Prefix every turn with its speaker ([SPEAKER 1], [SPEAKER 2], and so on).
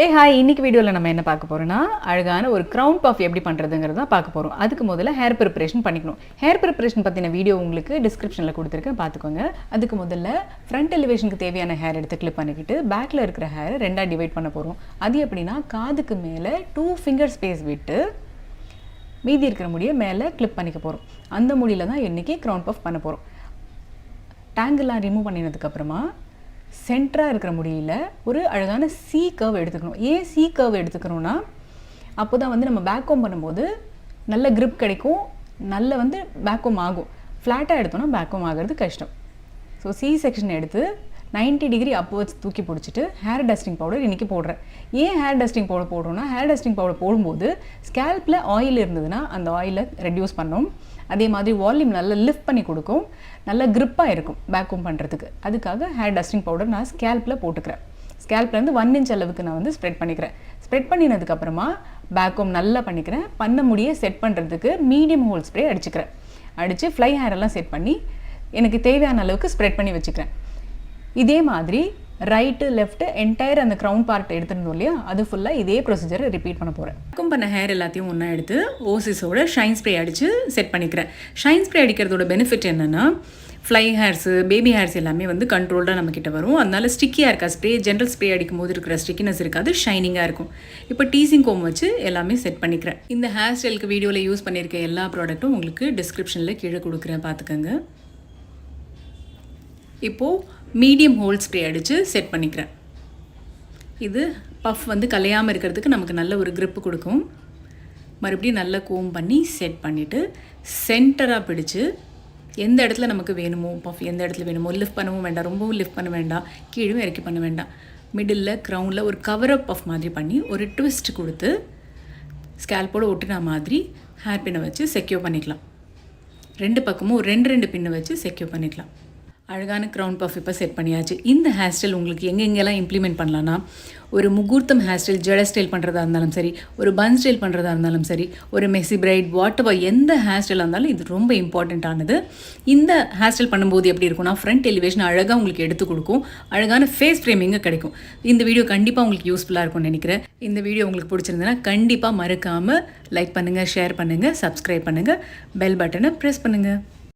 [SPEAKER 1] ஏ hi, இன்னைக்கு வீடியோவில் நம்ம என்ன பார்க்க போகிறோம்னா அழகான ஒரு க்ரௌன் பஃப் எப்படி பண்ணுறதுங்கிறது தான் பார்க்க போகிறோம். அதுக்கு முதல்ல ஹேர் ப்ரிப்பரேஷன் பண்ணிக்கணும். ஹேர் ப்ரிப்பரேஷன் பற்றின வீடியோ உங்களுக்கு டிஸ்கிரிப்ஷனில் கொடுத்துருக்கேன், பார்த்துக்கோங்க. அதுக்கு முதல்ல ஃப்ரண்ட் எலிவேஷனுக்கு தேவையான ஹேர் எடுத்து கிளிப் பண்ணிக்கிட்டு பேக்கில் இருக்கிற ஹேரை ரெண்டாக டிவைட் பண்ண போகிறோம். அது எப்படின்னா காதுக்கு மேலே 2 ஃபிங்கர் ஸ்பேஸ் விட்டு மீதி இருக்கிற முடியை மேலே கிளிப் பண்ணிக்க போகிறோம். அந்த முடியில் தான் இன்றைக்கி க்ரௌன் பஃப் பண்ண போகிறோம். டேங்கெல்லாம் ரிமூவ் பண்ணினதுக்கப்புறமா சென்டராக இருக்கிற முடியில் ஒரு அழகான சி கர்வ் எடுத்துக்கணும். ஏன் சி கர்வ் எடுத்துக்கணும்னா அப்போ தான் வந்து நம்ம பேக்கோம் பண்ணும்போது நல்ல grip கிடைக்கும், நல்ல வந்து பேக்கோம் ஆகும். ஃப்ளாட்டாக எடுத்தோன்னா பேக்கோம் ஆகிறது கஷ்டம். ஸோ சி செக்ஷன் எடுத்து 90 டிகிரி அப்வர்ட்ஸ் தூக்கி பிடிச்சிட்டு ஹேர் டஸ்டிங் பவுடர் இன்றைக்கி போடுறேன். ஏன் ஹேர் டஸ்டிங் பவுடர் போடுறோன்னா ஹேர் டஸ்டிங் பவுடர் போடும்போது ஸ்கேல்பில் ஆயில் இருந்ததுன்னா அந்த ஆயிலை ரெடியூஸ் பண்ணும். அதே மாதிரி வால்யூம் நல்லா லிஃப்ட் பண்ணி கொடுக்கும், நல்ல க்ரிப்பாக இருக்கும் பேக்கோம் பண்ணுறதுக்கு. அதுக்காக ஹேர் டஸ்டிங் பவுடர் நான் ஸ்கேல்பில் போட்டுக்கிறேன். ஸ்கேல்ப்லேருந்து 1 இன்ச் அளவுக்கு நான் வந்து ஸ்ப்ரெட் பண்ணிக்கிறேன். ஸ்ப்ரெட் பண்ணினதுக்கப்புறமா பேக்கோம் நல்லா பண்ணிக்கிறேன். பண்ண முடிய செட் பண்ணுறதுக்கு மீடியம் ஹோல் ஸ்ப்ரே அடிச்சுக்கிறேன். அடித்து ஃப்ளை ஹேரெல்லாம் செட் பண்ணி எனக்கு தேவையான அளவுக்கு ஸ்ப்ரெட் பண்ணி வச்சுக்கிறேன். இதே மாதிரி ரைட்டு லெஃப்ட்டு என்டையர் அந்த க்ரௌன் பார்ட் எடுத்துருந்தோம் இல்லையா, அது ஃபுல்லாக இதே ப்ரொசீஜரை ரிப்பீட் பண்ண போகிறேன். பேக்கோம் பண்ண ஹேர் எல்லாத்தையும் ஒன்றா எடுத்து ஓசிஸோட ஷைன் ஸ்ப்ரே அடித்து செட் பண்ணிக்கிறேன். ஷைன் ஸ்ப்ரே அடிக்கிறதோட பெனிஃபிட் என்னென்னா ஃப்ளை ஹேர்ஸு பேபி ஹேர்ஸ் எல்லாமே வந்து கண்ட்ரோல்டாக நம்மக்கிட்ட வரும். அதனால ஸ்டிக்கியாக இருக்கா ஸ்ப்ரே, ஜென்ரல் ஸ்ப்ரே அடிக்கும் போது இருக்கிற ஸ்டிக்கினஸ் இருக்காது, ஷைனிங்காக இருக்கும். இப்போ டீசிங் கோம் வச்சு எல்லாமே செட் பண்ணிக்கிறேன். இந்த ஹேர் ஸ்டைலுக்கு வீடியோவில் யூஸ் பண்ணியிருக்க எல்லா ப்ராடக்ட்டும் உங்களுக்கு டிஸ்கிரிப்ஷனில் கீழே கொடுக்குறேன், பார்த்துக்கோங்க. இப்போது மீடியம் ஹோல் ஸ்ப்ரே அடித்து செட் பண்ணிக்கிறேன். இது பஃப் வந்து கலையாமல் இருக்கிறதுக்கு நமக்கு நல்ல ஒரு grip கொடுக்கும். மறுபடியும் நல்லா கோம் பண்ணி செட் பண்ணிவிட்டு சென்டராக பிடிச்சு எந்த இடத்துல நமக்கு வேணுமோ பஃப் எந்த இடத்துல வேணுமோ லிஃப்ட் பண்ணவும் வேண்டாம், ரொம்பவும் லிஃப்ட் பண்ண வேண்டாம், கீழே இறக்கி பண்ண வேண்டாம். மிடில் க்ரௌனில் ஒரு கவரப் பஃப் மாதிரி பண்ணி ஒரு ட்விஸ்ட் கொடுத்து ஸ்கேல்போடு ஒட்டுனா மாதிரி ஹேர் பின்னை வச்சு செக்யூர் பண்ணிக்கலாம். 2 பக்கமும் 2 பின்னை வச்சு செக்யூர் பண்ணிக்கலாம். அழகான க்ரௌன் பஃப் இப்போ செட் பண்ணியாச்சு. இந்த ஹேர் ஸ்டைல் உங்களுக்கு எங்கெங்கெல்லாம் இம்ப்ளிமெண்ட் பண்ணலான்னா, ஒரு முகூர்த்தம் ஹேர் ஸ்டைல், ஜட ஸ்டைல் பண்ணுறதா இருந்தாலும் சரி, ஒரு பன் ஸ்டைல் பண்ணுறதா இருந்தாலும் சரி, ஒரு மெஸ்ஸி பிரைட், வாட்டவர் எந்த ஹேர் ஸ்டைலாக இருந்தாலும் இது ரொம்ப இம்பார்ட்டண்ட்டானது. இந்த ஹேர் ஸ்டைல் பண்ணும்போது எப்படி இருக்கும்னா ஃப்ரண்ட் எலிவேஷன் அழகாக உங்களுக்கு எடுத்து கொடுக்கும், அழகான ஃபேஸ் ஃப்ரேமிங்கு கிடைக்கும். இந்த வீடியோ கண்டிப்பாக உங்களுக்கு யூஸ்ஃபுல்லாக இருக்கும்னு நினைக்கிறேன். இந்த வீடியோ உங்களுக்கு பிடிச்சிருந்ததுன்னா கண்டிப்பாக மறக்காமல் லைக் பண்ணுங்கள், ஷேர் பண்ணுங்கள், சப்ஸ்கிரைப் பண்ணுங்கள், பெல் பட்டனை ப்ரெஸ் பண்ணுங்கள்.